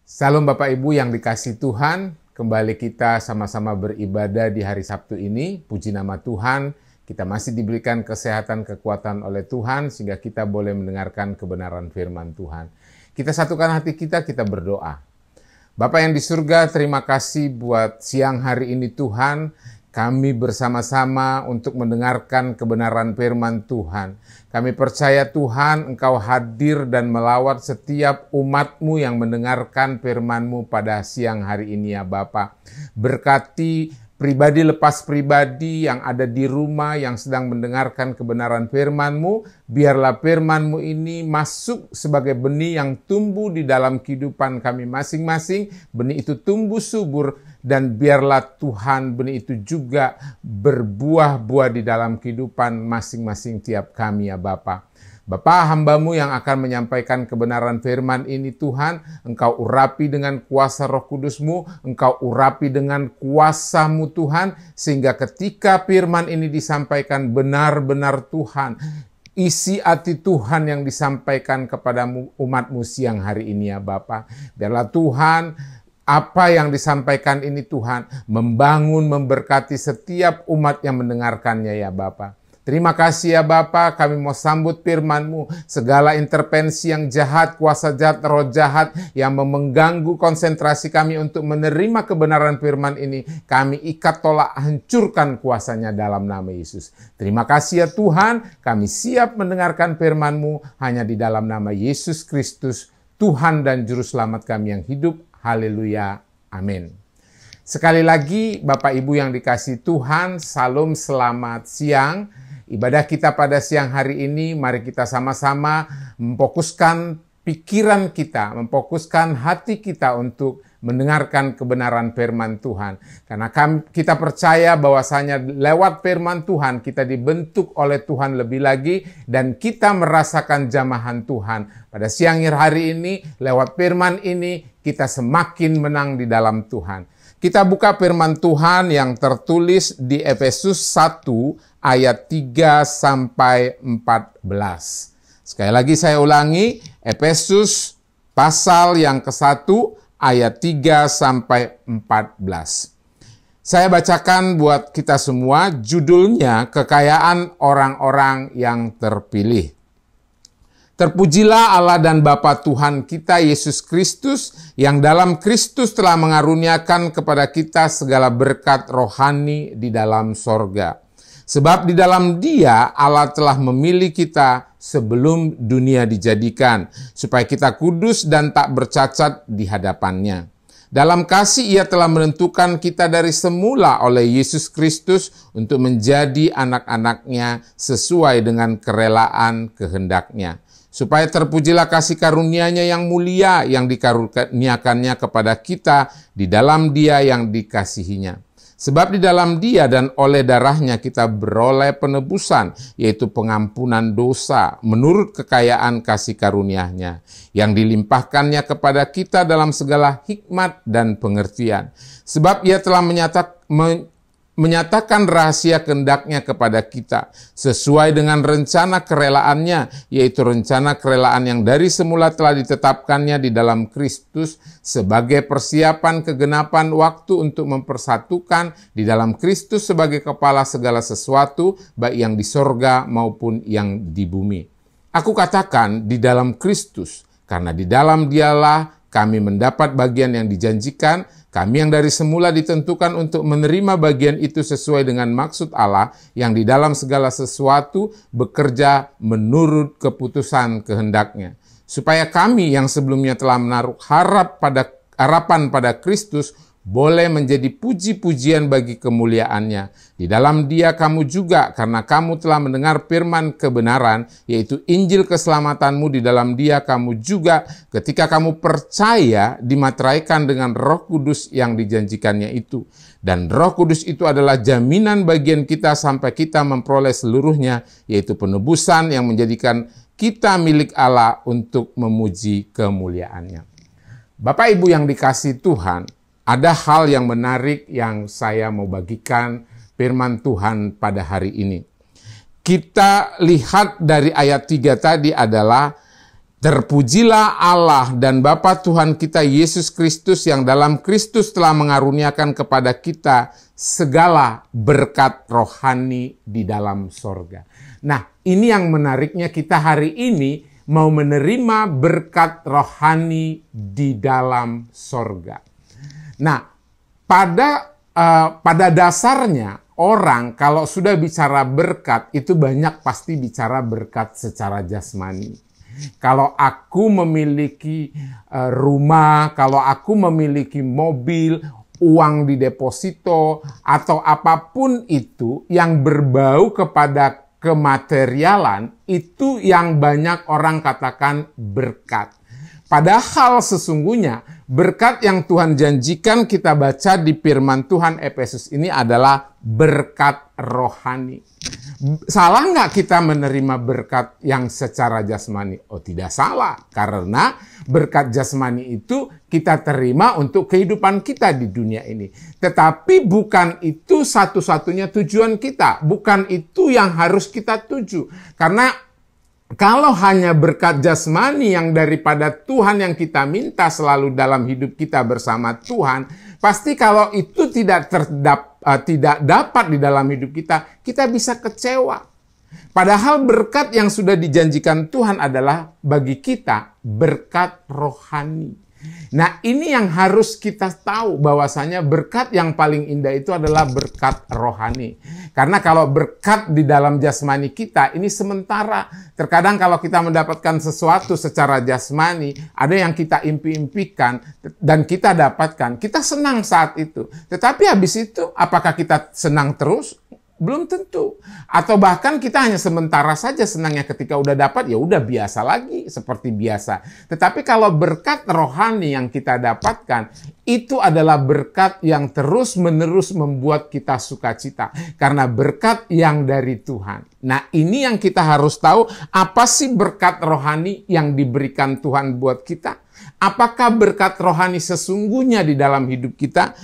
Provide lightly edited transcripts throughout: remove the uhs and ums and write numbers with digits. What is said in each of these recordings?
Salam Bapak Ibu yang dikasihi Tuhan, kembali kita sama-sama beribadah di hari Sabtu ini. Puji nama Tuhan, kita masih diberikan kesehatan, kekuatan oleh Tuhan, sehingga kita boleh mendengarkan kebenaran firman Tuhan. Kita satukan hati kita berdoa. Bapa yang di surga, terima kasih buat siang hari ini Tuhan. Kami bersama-sama untuk mendengarkan kebenaran firman Tuhan. Kami percaya Tuhan, Engkau hadir dan melawat setiap umat-Mu yang mendengarkan firman-Mu pada siang hari ini ya Bapa. Berkati pribadi lepas pribadi yang ada di rumah yang sedang mendengarkan kebenaran firman-Mu. Biarlah firman-Mu ini masuk sebagai benih yang tumbuh di dalam kehidupan kami masing-masing. Benih itu tumbuh subur. Dan biarlah Tuhan benih itu juga berbuah-buah di dalam kehidupan masing-masing tiap kami ya Bapa. Bapa, hamba-Mu yang akan menyampaikan kebenaran firman ini Tuhan, Engkau urapi dengan kuasa Roh Kudus-Mu, Engkau urapi dengan kuasa-Mu Tuhan, sehingga ketika firman ini disampaikan benar-benar Tuhan, isi hati Tuhan yang disampaikan kepada umat-Mu siang hari ini ya Bapa. Biarlah Tuhan, apa yang disampaikan ini Tuhan membangun, memberkati setiap umat yang mendengarkannya ya Bapa. Terima kasih ya Bapa, kami mau sambut firman-Mu. Segala intervensi yang jahat, kuasa jahat, roh jahat yang mengganggu konsentrasi kami untuk menerima kebenaran firman ini, kami ikat, tolak, hancurkan kuasanya dalam nama Yesus. Terima kasih ya Tuhan, kami siap mendengarkan firman-Mu hanya di dalam nama Yesus Kristus, Tuhan dan Juru Selamat kami yang hidup. Haleluya, amin. Sekali lagi Bapak Ibu yang dikasihi Tuhan, salam selamat siang. Ibadah kita pada siang hari ini, mari kita sama-sama memfokuskan pikiran kita, memfokuskan hati kita untuk mendengarkan kebenaran firman Tuhan. Karena kita percaya bahwasanya lewat firman Tuhan kita dibentuk oleh Tuhan lebih lagi dan kita merasakan jamahan Tuhan. Pada siang hari ini lewat firman ini kita semakin menang di dalam Tuhan. Kita buka firman Tuhan yang tertulis di Efesus 1 ayat 3 sampai 14. Sekali lagi saya ulangi, Efesus pasal yang ke-1 ayat 3 sampai 14. Saya bacakan buat kita semua, judulnya Kekayaan Orang-orang yang Terpilih. Terpujilah Allah dan Bapa Tuhan kita Yesus Kristus yang dalam Kristus telah mengaruniakan kepada kita segala berkat rohani di dalam sorga. Sebab di dalam Dia Allah telah memilih kita sebelum dunia dijadikan, supaya kita kudus dan tak bercacat di hadapan-Nya. Dalam kasih Ia telah menentukan kita dari semula oleh Yesus Kristus untuk menjadi anak-anak-Nya sesuai dengan kerelaan kehendak-Nya. Supaya terpujilah kasih karunia-Nya yang mulia yang dikaruniakannya kepada kita di dalam Dia yang dikasihinya. Sebab di dalam Dia dan oleh darah-Nya kita beroleh penebusan, yaitu pengampunan dosa menurut kekayaan kasih karunia-Nya, yang dilimpahkannya kepada kita dalam segala hikmat dan pengertian. Sebab Ia telah menyatakan rahasia kehendak-Nya kepada kita, sesuai dengan rencana kerelaannya, yaitu rencana kerelaan yang dari semula telah ditetapkannya di dalam Kristus, sebagai persiapan kegenapan waktu untuk mempersatukan di dalam Kristus sebagai kepala segala sesuatu, baik yang di sorga maupun yang di bumi. Aku katakan di dalam Kristus, karena di dalam Dialah kami mendapat bagian yang dijanjikan. Kami yang dari semula ditentukan untuk menerima bagian itu sesuai dengan maksud Allah yang di dalam segala sesuatu bekerja menurut keputusan kehendak-Nya. Supaya kami yang sebelumnya telah menaruh harapan pada Kristus boleh menjadi puji-pujian bagi kemuliaan-Nya. Di dalam Dia kamu juga, karena kamu telah mendengar firman kebenaran, yaitu Injil keselamatanmu, di dalam Dia kamu juga, ketika kamu percaya, dimateraikan dengan Roh Kudus yang dijanjikannya itu. Dan Roh Kudus itu adalah jaminan bagian kita sampai kita memperoleh seluruhnya, yaitu penebusan yang menjadikan kita milik Allah untuk memuji kemuliaan-Nya. Bapak Ibu yang dikasihi Tuhan, ada hal yang menarik yang saya mau bagikan firman Tuhan pada hari ini. Kita lihat dari ayat 3 tadi adalah Terpujilah Allah dan Bapa Tuhan kita Yesus Kristus yang dalam Kristus telah mengaruniakan kepada kita segala berkat rohani di dalam sorga. Nah, ini yang menariknya, kita hari ini mau menerima berkat rohani di dalam sorga. Nah, pada dasarnya orang kalau sudah bicara berkat itu banyak pasti bicara berkat secara jasmani. Kalau aku memiliki rumah, kalau aku memiliki mobil, uang di deposito, atau apapun itu yang berbau kepada kematerialan, itu yang banyak orang katakan berkat. Padahal sesungguhnya berkat yang Tuhan janjikan kita baca di firman Tuhan Efesus ini adalah berkat rohani. Salah nggak kita menerima berkat yang secara jasmani? Oh, tidak salah. Karena berkat jasmani itu kita terima untuk kehidupan kita di dunia ini. Tetapi bukan itu satu-satunya tujuan kita. Bukan itu yang harus kita tuju. Karena kalau hanya berkat jasmani yang daripada Tuhan yang kita minta selalu dalam hidup kita bersama Tuhan, pasti kalau itu tidak dapat di dalam hidup kita, kita bisa kecewa. Padahal berkat yang sudah dijanjikan Tuhan adalah bagi kita berkat rohani. Nah, ini yang harus kita tahu, bahwasanya berkat yang paling indah itu adalah berkat rohani. Karena kalau berkat di dalam jasmani kita ini sementara. Terkadang kalau kita mendapatkan sesuatu secara jasmani, ada yang kita impi-impikan dan kita dapatkan, kita senang saat itu. Tetapi habis itu, apakah kita senang terus? Belum tentu. Atau bahkan kita hanya sementara saja senangnya, ketika udah dapat ya udah biasa lagi seperti biasa. Tetapi kalau berkat rohani yang kita dapatkan, itu adalah berkat yang terus-menerus membuat kita sukacita. Karena berkat yang dari Tuhan. Nah, ini yang kita harus tahu, apa sih berkat rohani yang diberikan Tuhan buat kita? Apakah berkat rohani sesungguhnya di dalam hidup kita?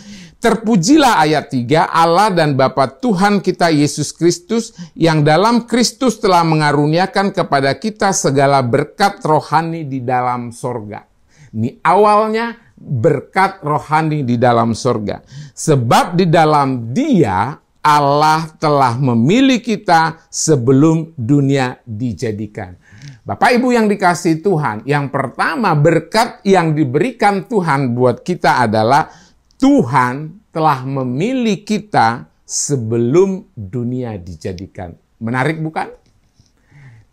Terpujilah ayat 3, Allah dan Bapa Tuhan kita Yesus Kristus yang dalam Kristus telah mengaruniakan kepada kita segala berkat rohani di dalam sorga. Ini awalnya berkat rohani di dalam sorga. Sebab di dalam Dia Allah telah memilih kita sebelum dunia dijadikan. Bapak Ibu yang dikasihi Tuhan, yang pertama berkat yang diberikan Tuhan buat kita adalah Tuhan telah memilih kita sebelum dunia dijadikan. Menarik bukan?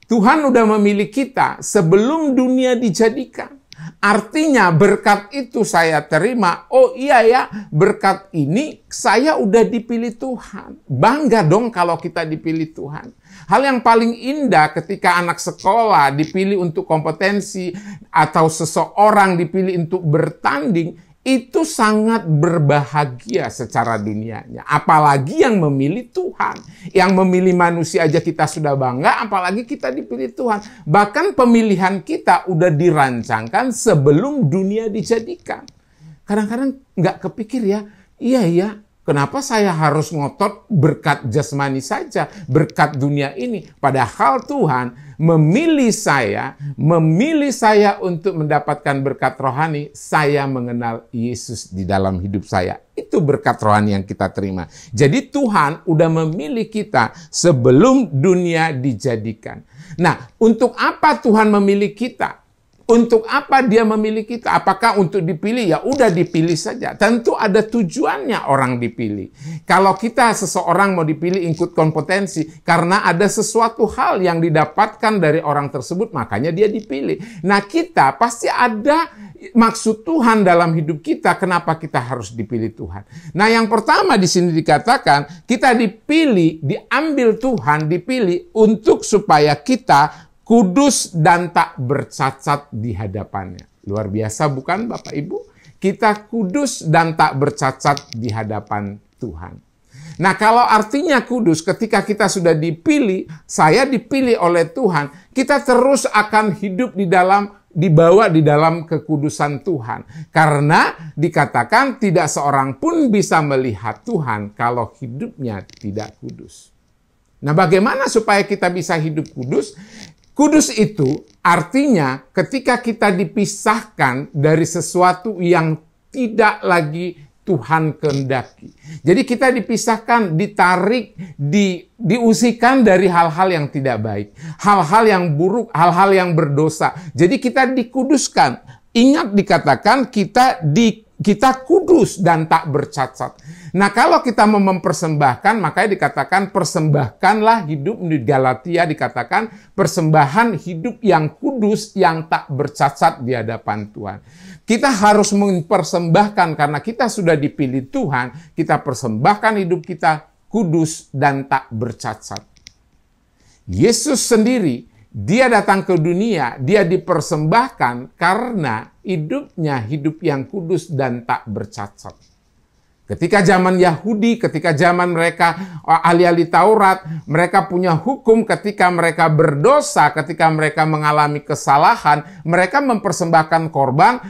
Tuhan udah memilih kita sebelum dunia dijadikan. Artinya berkat itu saya terima. Oh iya ya, berkat ini saya udah dipilih Tuhan. Bangga dong kalau kita dipilih Tuhan. Hal yang paling indah ketika anak sekolah dipilih untuk kompetensi atau seseorang dipilih untuk bertanding, itu sangat berbahagia secara dunianya. Apalagi yang memilih Tuhan. Yang memilih manusia aja kita sudah bangga, apalagi kita dipilih Tuhan. Bahkan pemilihan kita udah dirancangkan sebelum dunia dijadikan. Kadang-kadang nggak kepikir ya, iya, kenapa saya harus ngotot berkat jasmani saja, berkat dunia ini. Padahal Tuhan memilih saya untuk mendapatkan berkat rohani. Saya mengenal Yesus di dalam hidup saya. Itu berkat rohani yang kita terima. Jadi Tuhan udah memilih kita sebelum dunia dijadikan. Nah, untuk apa Tuhan memilih kita? Untuk apa Dia memilih kita? Apakah untuk dipilih? Ya udah dipilih saja. Tentu ada tujuannya orang dipilih. Kalau kita seseorang mau dipilih ikut kompetensi karena ada sesuatu hal yang didapatkan dari orang tersebut, makanya dia dipilih. Nah, kita pasti ada maksud Tuhan dalam hidup kita. Kenapa kita harus dipilih Tuhan? Nah, yang pertama di sini dikatakan kita dipilih, diambil Tuhan, dipilih untuk supaya kita kudus dan tak bercacat di hadapannya. Luar biasa bukan Bapak Ibu? Kita kudus dan tak bercacat di hadapan Tuhan. Nah, kalau artinya kudus, ketika kita sudah dipilih, saya dipilih oleh Tuhan, kita terus akan hidup dibawa di dalam kekudusan Tuhan. Karena dikatakan tidak seorang pun bisa melihat Tuhan kalau hidupnya tidak kudus. Nah, bagaimana supaya kita bisa hidup kudus? Kudus itu artinya ketika kita dipisahkan dari sesuatu yang tidak lagi Tuhan kehendaki. Jadi kita dipisahkan, ditarik, diusirkan dari hal-hal yang tidak baik. Hal-hal yang buruk, hal-hal yang berdosa. Jadi kita dikuduskan. Ingat dikatakan kita kudus dan tak bercacat. Nah, kalau kita mau mempersembahkan, makanya dikatakan persembahkanlah hidup. Di Galatia dikatakan persembahan hidup yang kudus, yang tak bercacat di hadapan Tuhan. Kita harus mempersembahkan karena kita sudah dipilih Tuhan, kita persembahkan hidup kita kudus dan tak bercacat. Yesus sendiri, dia datang ke dunia, dia dipersembahkan karena hidupnya hidup yang kudus dan tak bercacat. Ketika zaman Yahudi, ketika zaman mereka ahli-ahli Taurat, mereka punya hukum ketika mereka berdosa, ketika mereka mengalami kesalahan, mereka mempersembahkan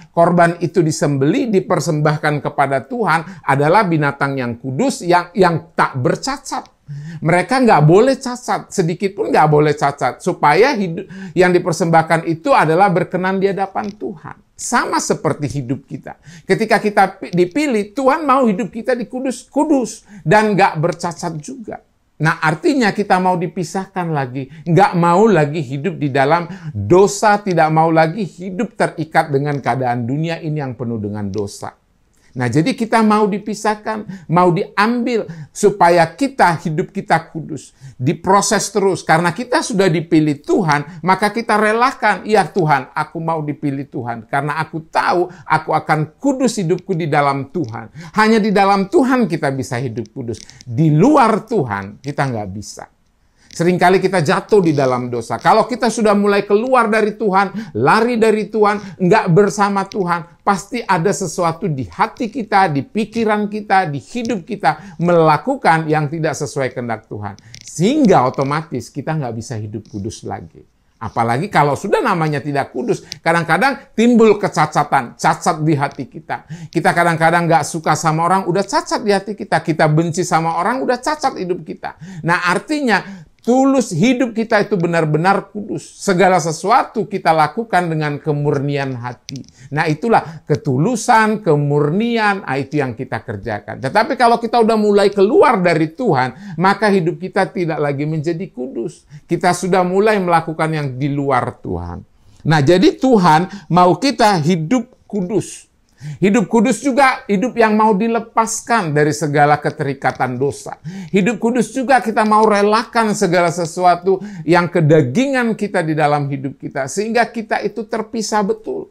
korban itu disembelih, dipersembahkan kepada Tuhan adalah binatang yang kudus, yang tak bercacat. Mereka nggak boleh cacat, sedikit pun nggak boleh cacat, supaya hidup yang dipersembahkan itu adalah berkenan di hadapan Tuhan. Sama seperti hidup kita. Ketika kita dipilih, Tuhan mau hidup kita kudus dan nggak bercacat juga. Nah, artinya kita mau dipisahkan lagi, nggak mau lagi hidup di dalam dosa, tidak mau lagi hidup terikat dengan keadaan dunia ini yang penuh dengan dosa. Nah, jadi kita mau dipisahkan, mau diambil supaya hidup kita kudus. Diproses terus, karena kita sudah dipilih Tuhan, maka kita relakan, ya Tuhan, aku mau dipilih Tuhan. Karena aku tahu aku akan kudus hidupku di dalam Tuhan. Hanya di dalam Tuhan kita bisa hidup kudus. Di luar Tuhan, kita nggak bisa. Seringkali kita jatuh di dalam dosa. Kalau kita sudah mulai keluar dari Tuhan, lari dari Tuhan, nggak bersama Tuhan, pasti ada sesuatu di hati kita, di pikiran kita, di hidup kita, melakukan yang tidak sesuai kehendak Tuhan. Sehingga otomatis kita nggak bisa hidup kudus lagi. Apalagi kalau sudah namanya tidak kudus, kadang-kadang timbul kecacatan, cacat di hati kita. Kita kadang-kadang nggak suka sama orang, udah cacat di hati kita. Kita benci sama orang, udah cacat hidup kita. Nah, artinya tulus hidup kita itu benar-benar kudus. Segala sesuatu kita lakukan dengan kemurnian hati. Nah, itulah ketulusan, kemurnian, itu yang kita kerjakan. Tetapi kalau kita udah mulai keluar dari Tuhan, maka hidup kita tidak lagi menjadi kudus. Kita sudah mulai melakukan yang di luar Tuhan. Nah, jadi Tuhan mau kita hidup kudus. Hidup kudus juga hidup yang mau dilepaskan dari segala keterikatan dosa. Hidup kudus juga kita mau relakan segala sesuatu yang kedagingan kita di dalam hidup kita. Sehingga kita itu terpisah betul.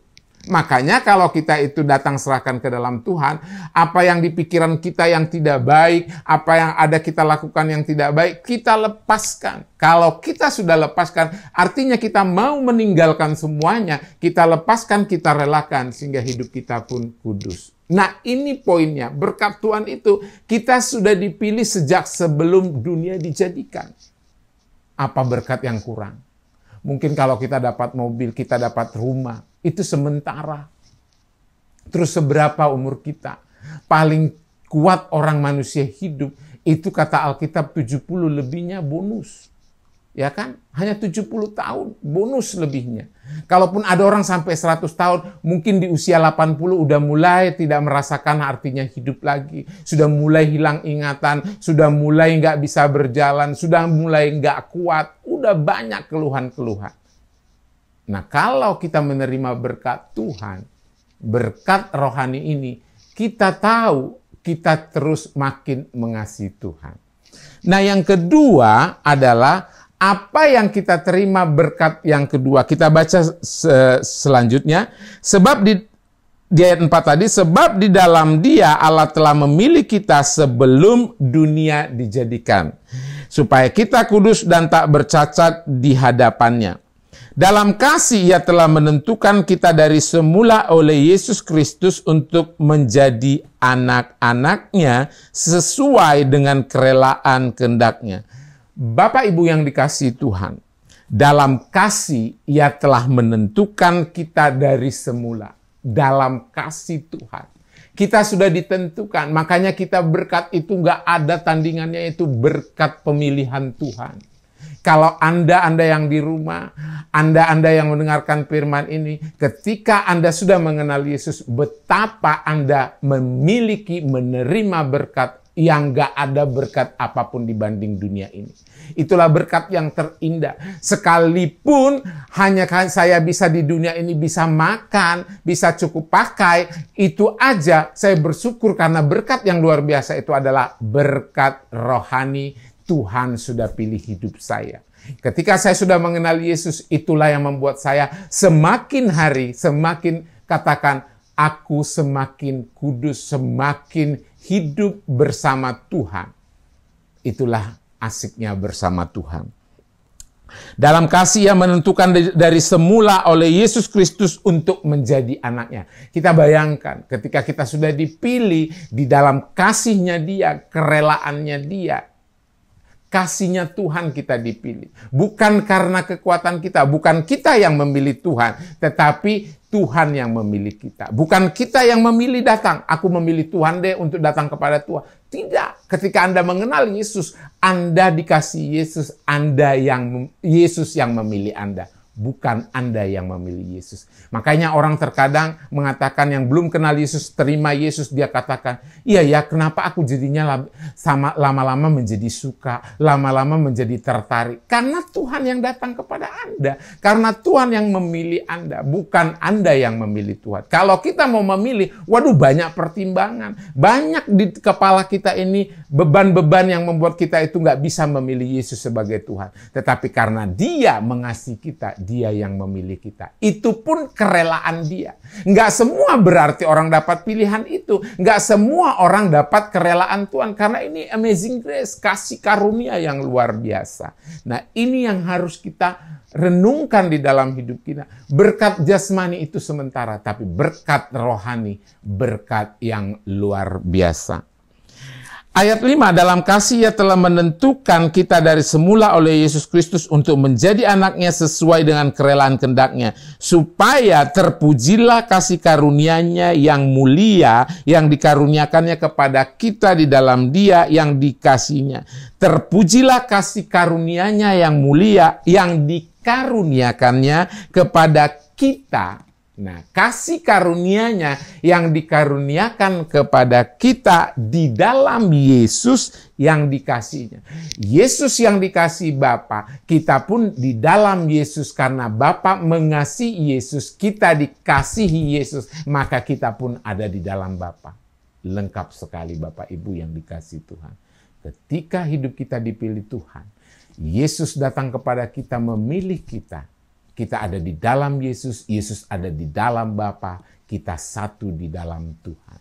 Makanya kalau kita itu datang serahkan ke dalam Tuhan, apa yang di pikiran kita yang tidak baik, apa yang ada kita lakukan yang tidak baik, kita lepaskan. Kalau kita sudah lepaskan, artinya kita mau meninggalkan semuanya, kita lepaskan, kita relakan, sehingga hidup kita pun kudus. Nah, ini poinnya. Berkat Tuhan itu, kita sudah dipilih sejak sebelum dunia dijadikan. Apa berkat yang kurang? Mungkin kalau kita dapat mobil, kita dapat rumah, itu sementara. Terus seberapa umur kita? Paling kuat orang manusia hidup, itu kata Alkitab 70 lebihnya bonus. Ya kan? Hanya 70 tahun, bonus lebihnya. Kalaupun ada orang sampai 100 tahun, mungkin di usia 80 udah mulai tidak merasakan artinya hidup lagi. Sudah mulai hilang ingatan, sudah mulai nggak bisa berjalan, sudah mulai nggak kuat. Udah banyak keluhan-keluhan. Nah, kalau kita menerima berkat Tuhan, berkat rohani ini, kita tahu kita terus makin mengasihi Tuhan. Nah, yang kedua adalah apa yang kita terima berkat yang kedua. Kita baca selanjutnya. Sebab di ayat 4 tadi, sebab di dalam Dia Allah telah memilih kita sebelum dunia dijadikan, supaya kita kudus dan tak bercacat di hadapannya. Dalam kasih Ia telah menentukan kita dari semula oleh Yesus Kristus untuk menjadi anak-anak-Nya sesuai dengan kerelaan kehendak-Nya. Bapak Ibu yang dikasihi Tuhan, dalam kasih Ia telah menentukan kita dari semula. Dalam kasih Tuhan. Kita sudah ditentukan, makanya kita berkat itu nggak ada tandingannya, itu berkat pemilihan Tuhan. Kalau Anda yang di rumah, Anda yang mendengarkan firman ini, ketika Anda sudah mengenal Yesus, betapa Anda menerima berkat yang gak ada berkat apapun dibanding dunia ini. Itulah berkat yang terindah. Sekalipun hanya saya bisa di dunia ini bisa makan, bisa cukup pakai, itu aja saya bersyukur karena berkat yang luar biasa itu adalah berkat rohani. Tuhan sudah pilih hidup saya. Ketika saya sudah mengenal Yesus, itulah yang membuat saya semakin hari, semakin katakan, aku semakin kudus, semakin hidup bersama Tuhan. Itulah asiknya bersama Tuhan. Dalam kasih yang menentukan dari semula oleh Yesus Kristus untuk menjadi anaknya. Kita bayangkan ketika kita sudah dipilih di dalam kasihnya Dia, kerelaannya Dia. Kasihnya Tuhan kita dipilih. Bukan karena kekuatan kita. Bukan kita yang memilih Tuhan. Tetapi Tuhan yang memilih kita. Bukan kita yang memilih datang. Aku memilih Tuhan deh untuk datang kepada Tuhan. Tidak. Ketika Anda mengenal Yesus, Anda dikasih Yesus. Yesus yang memilih Anda. Bukan Anda yang memilih Yesus. Makanya orang terkadang mengatakan yang belum kenal Yesus, terima Yesus, dia katakan, iya ya, kenapa aku jadinya lama-lama menjadi suka, lama-lama menjadi tertarik. Karena Tuhan yang datang kepada Anda. Karena Tuhan yang memilih Anda, bukan Anda yang memilih Tuhan. Kalau kita mau memilih, waduh banyak pertimbangan. Banyak di kepala kita ini beban-beban yang membuat kita itu nggak bisa memilih Yesus sebagai Tuhan. Tetapi karena Dia mengasihi kita, Dia yang memilih kita. Itu pun kerelaan Dia. Nggak semua berarti orang dapat pilihan itu. Nggak semua orang dapat kerelaan Tuhan. Karena ini amazing grace, kasih karunia yang luar biasa. Nah, ini yang harus kita renungkan di dalam hidup kita. Berkat jasmani itu sementara, tapi berkat rohani, berkat yang luar biasa. Ayat 5, dalam kasih Ia telah menentukan kita dari semula oleh Yesus Kristus untuk menjadi anaknya sesuai dengan kerelaan kehendak-Nya, supaya terpujilah kasih karunia-Nya yang mulia yang dikaruniakannya kepada kita di dalam Dia yang dikasihinya. Terpujilah kasih karunia-Nya yang mulia yang dikaruniakannya kepada kita. Nah, kasih karunia-Nya yang dikaruniakan kepada kita di dalam Yesus yang dikasihinya. Yesus yang dikasihi Bapa, kita pun di dalam Yesus karena Bapa mengasihi Yesus, kita dikasihi Yesus, maka kita pun ada di dalam Bapa. Lengkap sekali Bapak Ibu yang dikasihi Tuhan. Ketika hidup kita dipilih Tuhan, Yesus datang kepada kita, memilih kita. Kita ada di dalam Yesus, Yesus ada di dalam Bapa, kita satu di dalam Tuhan.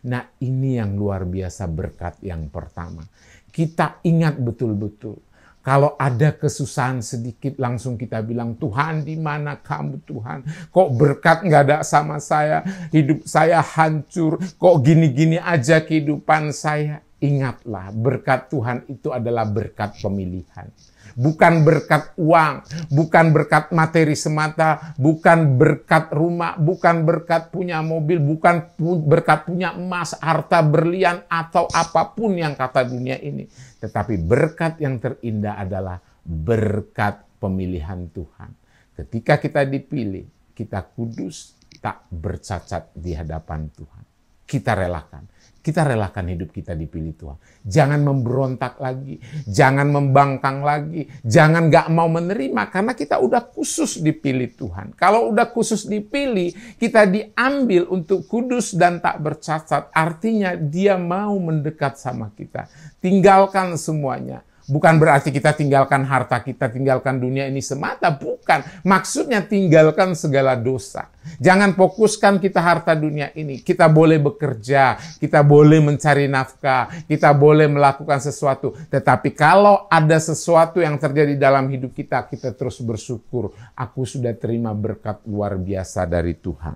Nah, ini yang luar biasa berkat yang pertama. Kita ingat betul-betul. Kalau ada kesusahan sedikit, langsung kita bilang, Tuhan di mana kamu Tuhan? Kok berkat nggak ada sama saya? Hidup saya hancur. Kok gini-gini aja kehidupan saya? Ingatlah, berkat Tuhan itu adalah berkat pemilihan. Bukan berkat uang, bukan berkat materi semata, bukan berkat rumah, bukan berkat punya mobil, bukan berkat punya emas, harta berlian, atau apapun yang kata dunia ini. Tetapi berkat yang terindah adalah berkat pemilihan Tuhan. Ketika kita dipilih, kita kudus, tak bercacat di hadapan Tuhan. Kita relakan. Kita relakan hidup kita dipilih Tuhan. Jangan memberontak lagi. Jangan membangkang lagi. Jangan gak mau menerima. Karena kita udah khusus dipilih Tuhan. Kalau udah khusus dipilih, kita diambil untuk kudus dan tak bercacat. Artinya Dia mau mendekat sama kita. Tinggalkan semuanya. Bukan berarti kita tinggalkan harta kita, tinggalkan dunia ini semata. Bukan. Maksudnya tinggalkan segala dosa. Jangan fokuskan kita harta dunia ini. Kita boleh bekerja, kita boleh mencari nafkah, kita boleh melakukan sesuatu. Tetapi kalau ada sesuatu yang terjadi dalam hidup kita, kita terus bersyukur. Aku sudah terima berkat luar biasa dari Tuhan.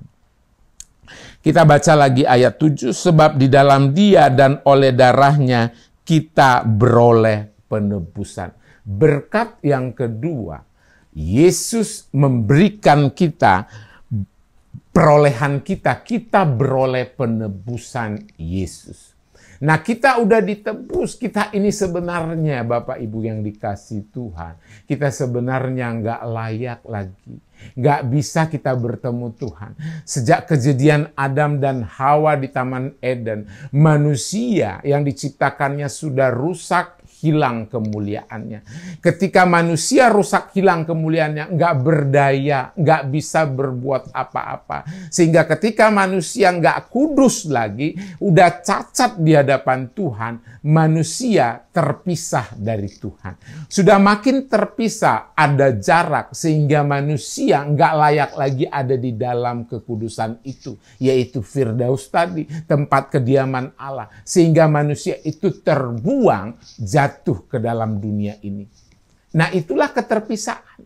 Kita baca lagi ayat 7. Sebab di dalam Dia dan oleh darah-Nya kita beroleh penebusan. Berkat yang kedua, Yesus memberikan kita perolehan kita beroleh penebusan Yesus. Nah, kita udah ditebus. Kita ini sebenarnya, Bapak Ibu yang dikasih Tuhan, kita sebenarnya nggak layak lagi. Nggak bisa kita bertemu Tuhan. Sejak kejadian Adam dan Hawa di Taman Eden, manusia yang diciptakannya sudah rusak, hilang kemuliaannya. Ketika manusia rusak, hilang kemuliaannya, nggak berdaya, nggak bisa berbuat apa-apa. Sehingga ketika manusia nggak kudus lagi, udah cacat di hadapan Tuhan, manusia terpisah dari Tuhan. Sudah makin terpisah, ada jarak, sehingga manusia nggak layak lagi ada di dalam kekudusan itu, yaitu Firdaus tadi, tempat kediaman Allah. Sehingga manusia itu terbuang, jatuh ke dalam dunia ini. Nah, itulah keterpisahan.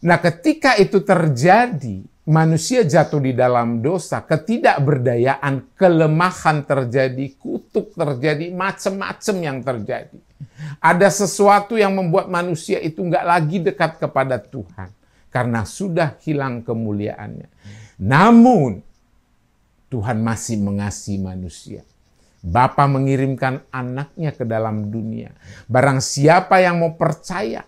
Nah, ketika itu terjadi, manusia jatuh di dalam dosa, ketidakberdayaan, kelemahan terjadi, kutuk terjadi, macam-macam yang terjadi. Ada sesuatu yang membuat manusia itu nggak lagi dekat kepada Tuhan, karena sudah hilang kemuliaannya. Namun, Tuhan masih mengasihi manusia. Bapa mengirimkan anaknya ke dalam dunia. Barang siapa yang mau percaya,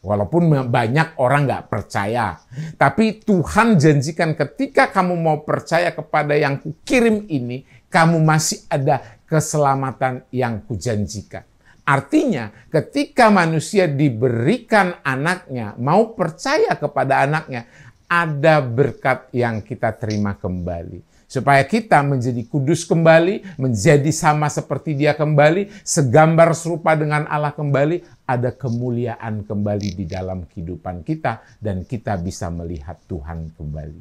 walaupun banyak orang nggak percaya, tapi Tuhan janjikan ketika kamu mau percaya kepada yang kukirim ini, kamu masih ada keselamatan yang kujanjikan. Artinya ketika manusia diberikan anaknya, mau percaya kepada anaknya, ada berkat yang kita terima kembali. Supaya kita menjadi kudus kembali, menjadi sama seperti Dia kembali, segambar serupa dengan Allah kembali, ada kemuliaan kembali di dalam kehidupan kita, dan kita bisa melihat Tuhan kembali.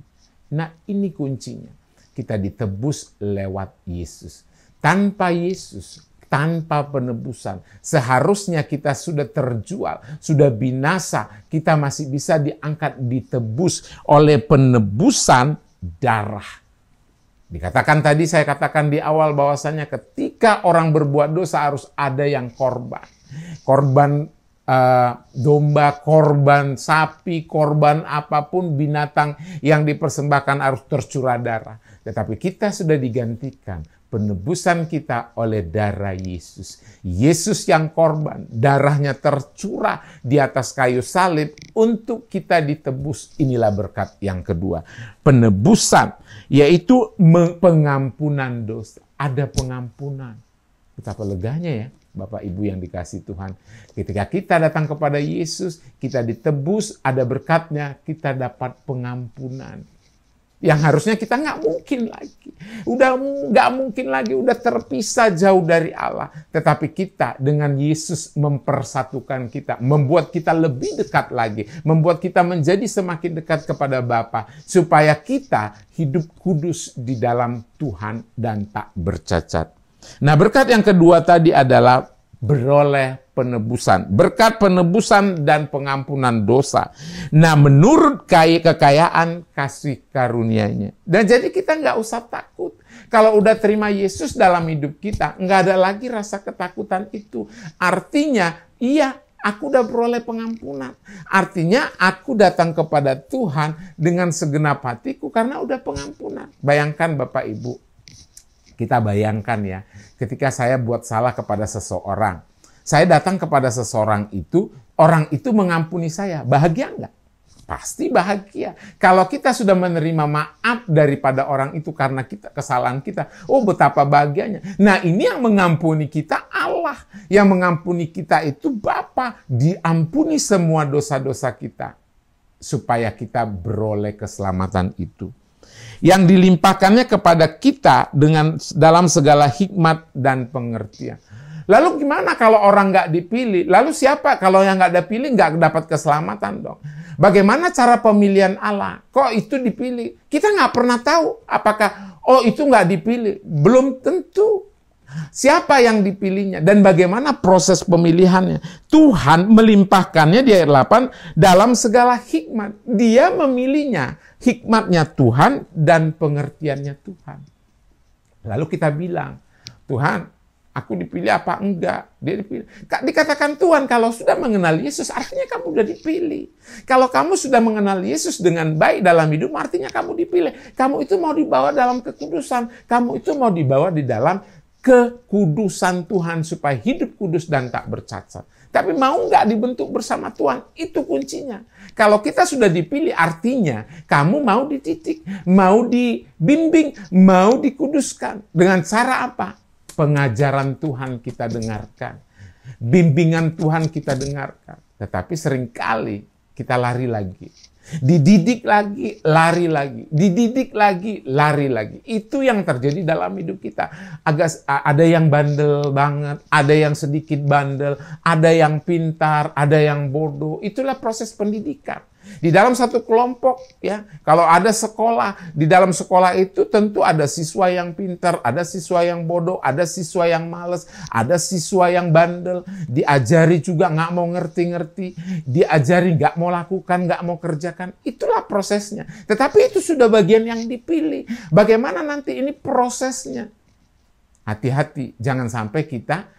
Nah, ini kuncinya. Kita ditebus lewat Yesus. Tanpa Yesus, tanpa penebusan, seharusnya kita sudah terjual, sudah binasa. Kita masih bisa diangkat, ditebus oleh penebusan darah. Dikatakan tadi, saya katakan di awal bahwasanya ketika orang berbuat dosa harus ada yang korban. Korban domba, korban sapi, korban apapun binatang yang dipersembahkan harus tercurah darah. Tetapi kita sudah digantikan penebusan kita oleh darah Yesus. Yesus yang korban, darahnya tercurah di atas kayu salib untuk kita ditebus. Inilah berkat yang kedua. Penebusan, yaitu pengampunan dosa. Ada pengampunan. Betapa leganya ya, Bapak Ibu yang dikasih Tuhan. Ketika kita datang kepada Yesus, kita ditebus, ada berkatnya, kita dapat pengampunan. Yang harusnya kita nggak mungkin lagi. Udah nggak mungkin lagi, udah terpisah jauh dari Allah. Tetapi kita dengan Yesus mempersatukan kita, membuat kita lebih dekat lagi, membuat kita menjadi semakin dekat kepada Bapa, supaya kita hidup kudus di dalam Tuhan dan tak bercacat. Nah, berkat yang kedua tadi adalah beroleh penebusan. Berkat penebusan dan pengampunan dosa. Nah, menurut kekayaan kasih karunia-Nya. Dan jadi kita nggak usah takut. Kalau udah terima Yesus dalam hidup kita, nggak ada lagi rasa ketakutan itu. Artinya, iya, aku udah beroleh pengampunan. Artinya, aku datang kepada Tuhan dengan segenap hatiku karena udah pengampunan. Bayangkan Bapak Ibu, kita bayangkan ya, ketika saya buat salah kepada seseorang, saya datang kepada seseorang itu, orang itu mengampuni saya, bahagia enggak? Pasti bahagia. Kalau kita sudah menerima maaf daripada orang itu karena kesalahan kita, oh betapa bahagianya. Nah, ini yang mengampuni kita Allah, yang mengampuni kita itu Bapa, diampuni semua dosa-dosa kita, supaya kita beroleh keselamatan itu. Yang dilimpahkannya kepada kita dalam segala hikmat dan pengertian. Lalu gimana kalau orang nggak dipilih? Lalu siapa kalau yang nggak dipilih nggak dapat keselamatan dong? Bagaimana cara pemilihan Allah? Kok itu dipilih? Kita nggak pernah tahu apakah itu nggak dipilih. Belum tentu. Siapa yang dipilihnya dan bagaimana proses pemilihannya? Tuhan melimpahkannya di ayat 8 dalam segala hikmat. Dia memilihnya, hikmatnya Tuhan dan pengertiannya Tuhan. Lalu kita bilang, Tuhan, aku dipilih apa enggak? Dia dipilih. Dikatakan Tuhan, kalau sudah mengenal Yesus, artinya kamu sudah dipilih. Kalau kamu sudah mengenal Yesus dengan baik dalam hidup, artinya kamu dipilih. Kamu itu mau dibawa dalam kekudusan. Kamu itu mau dibawa di dalam kekudusan Tuhan supaya hidup kudus dan tak bercacat. Tapi mau nggak dibentuk bersama Tuhan? Itu kuncinya. Kalau kita sudah dipilih, artinya kamu mau dididik, mau dibimbing, mau dikuduskan. Dengan cara apa? Pengajaran Tuhan kita dengarkan. Bimbingan Tuhan kita dengarkan. Tetapi seringkali kita lari lagi. Dididik lagi, lari lagi. Dididik lagi, lari lagi. Itu yang terjadi dalam hidup kita. Ada yang bandel banget, ada yang sedikit bandel, ada yang pintar, ada yang bodoh. Itulah proses pendidikan. Di dalam satu kelompok, ya, kalau ada sekolah, di dalam sekolah itu tentu ada siswa yang pintar, ada siswa yang bodoh, ada siswa yang malas, ada siswa yang bandel, diajari juga nggak mau ngerti-ngerti, diajari nggak mau lakukan, nggak mau kerjakan. Itulah prosesnya. Tetapi itu sudah bagian yang dipilih. Bagaimana nanti ini prosesnya? Hati-hati, jangan sampai kita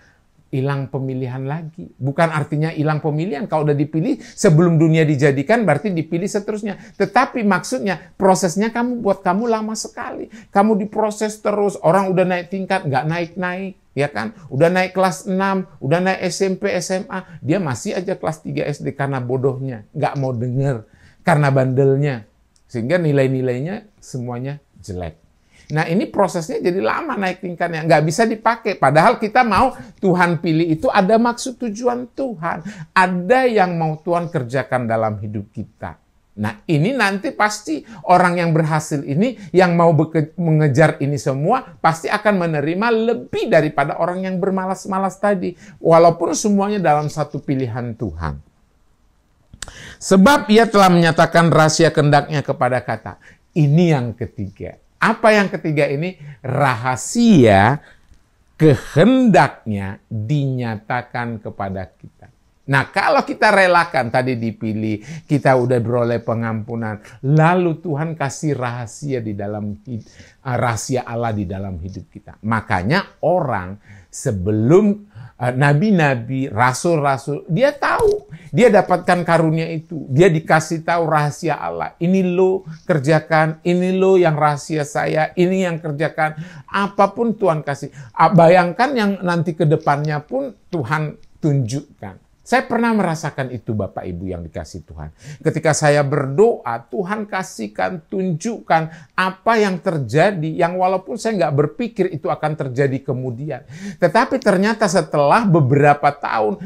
hilang pemilihan lagi. Bukan artinya hilang pemilihan. Kalau udah dipilih sebelum dunia dijadikan berarti dipilih seterusnya. Tetapi maksudnya prosesnya buat kamu lama sekali. Kamu diproses terus. Orang udah naik tingkat, nggak naik-naik. Ya kan? Udah naik kelas 6, udah naik SMP, SMA. Dia masih aja kelas 3 SD karena bodohnya. Nggak mau denger. Karena bandelnya. Sehingga nilai-nilainya semuanya jelek. Nah ini prosesnya jadi lama naik tingkatnya, nggak bisa dipakai. Padahal kita mau Tuhan pilih itu ada maksud tujuan Tuhan. Ada yang mau Tuhan kerjakan dalam hidup kita. Nah ini nanti pasti orang yang berhasil ini, yang mau mengejar ini semua, pasti akan menerima lebih daripada orang yang bermalas-malas tadi. Walaupun semuanya dalam satu pilihan Tuhan. Sebab ia telah menyatakan rahasia kehendaknya kepada kata. Ini yang ketiga. Apa yang ketiga ini? Rahasia kehendaknya dinyatakan kepada kita. Nah, kalau kita relakan, tadi dipilih, kita udah beroleh pengampunan, lalu Tuhan kasih rahasia di dalam rahasia Allah di dalam hidup kita. Makanya orang sebelum nabi-nabi, rasul-rasul, dia tahu, dia dapatkan karunia itu, dia dikasih tahu rahasia Allah. Ini lo kerjakan, ini lo yang rahasia saya, ini yang kerjakan. Apapun Tuhan kasih. Bayangkan yang nanti ke depannya pun Tuhan tunjukkan. Saya pernah merasakan itu Bapak Ibu yang dikasih Tuhan. Ketika saya berdoa, Tuhan kasihkan, tunjukkan apa yang terjadi, yang walaupun saya nggak berpikir itu akan terjadi kemudian. Tetapi ternyata setelah beberapa tahun,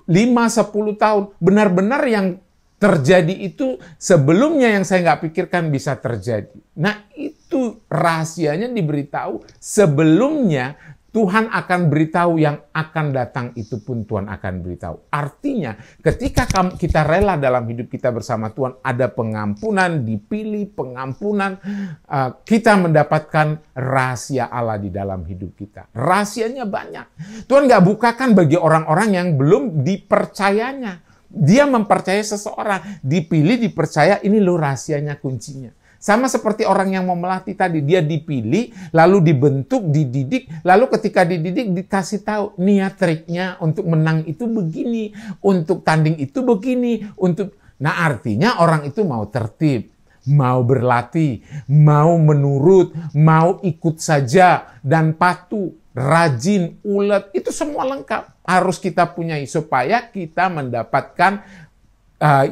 5-10 tahun, benar-benar yang terjadi itu sebelumnya yang saya nggak pikirkan bisa terjadi. Nah itu rahasianya diberitahu sebelumnya. Tuhan akan beritahu yang akan datang itu pun Tuhan akan beritahu. Artinya ketika kita rela dalam hidup kita bersama Tuhan, ada pengampunan, dipilih pengampunan, kita mendapatkan rahasia Allah di dalam hidup kita. Rahasianya banyak. Tuhan nggak bukakan bagi orang-orang yang belum dipercayanya. Dia mempercayai seseorang, dipilih, dipercaya, ini loh rahasianya, kuncinya. Sama seperti orang yang mau melatih tadi, dia dipilih, lalu dibentuk, dididik, lalu ketika dididik dikasih tahu niat triknya untuk menang itu begini, untuk tanding itu begini, nah artinya orang itu mau tertib, mau berlatih, mau menurut, mau ikut saja dan patuh, rajin, ulet, itu semua lengkap harus kita punyai supaya kita mendapatkan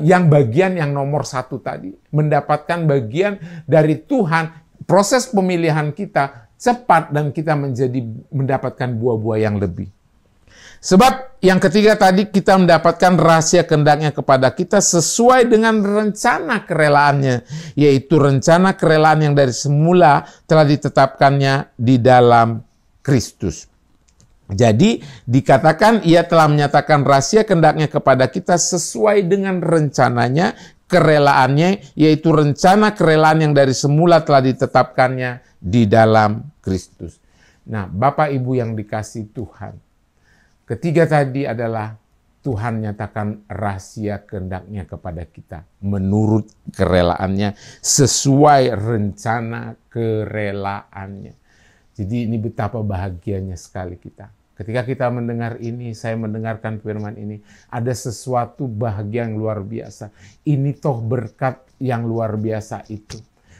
yang bagian yang nomor 1 tadi, mendapatkan bagian dari Tuhan, proses pemilihan kita cepat dan kita mendapatkan buah-buah yang lebih. Sebab yang ketiga tadi kita mendapatkan rahasia kehendaknya kepada kita sesuai dengan rencana kerelaannya, yaitu rencana kerelaan yang dari semula telah ditetapkannya di dalam Kristus. Jadi dikatakan ia telah menyatakan rahasia kehendaknya kepada kita sesuai dengan rencananya, kerelaannya, yaitu rencana kerelaan yang dari semula telah ditetapkannya di dalam Kristus. Nah, Bapak Ibu yang dikasih Tuhan, ketiga tadi adalah Tuhan nyatakan rahasia kehendaknya kepada kita menurut kerelaannya, sesuai rencana kerelaannya. Jadi ini betapa bahagianya sekali kita. Ketika kita mendengar ini, saya mendengarkan firman ini, ada sesuatu bahagia yang luar biasa. Ini toh berkat yang luar biasa itu.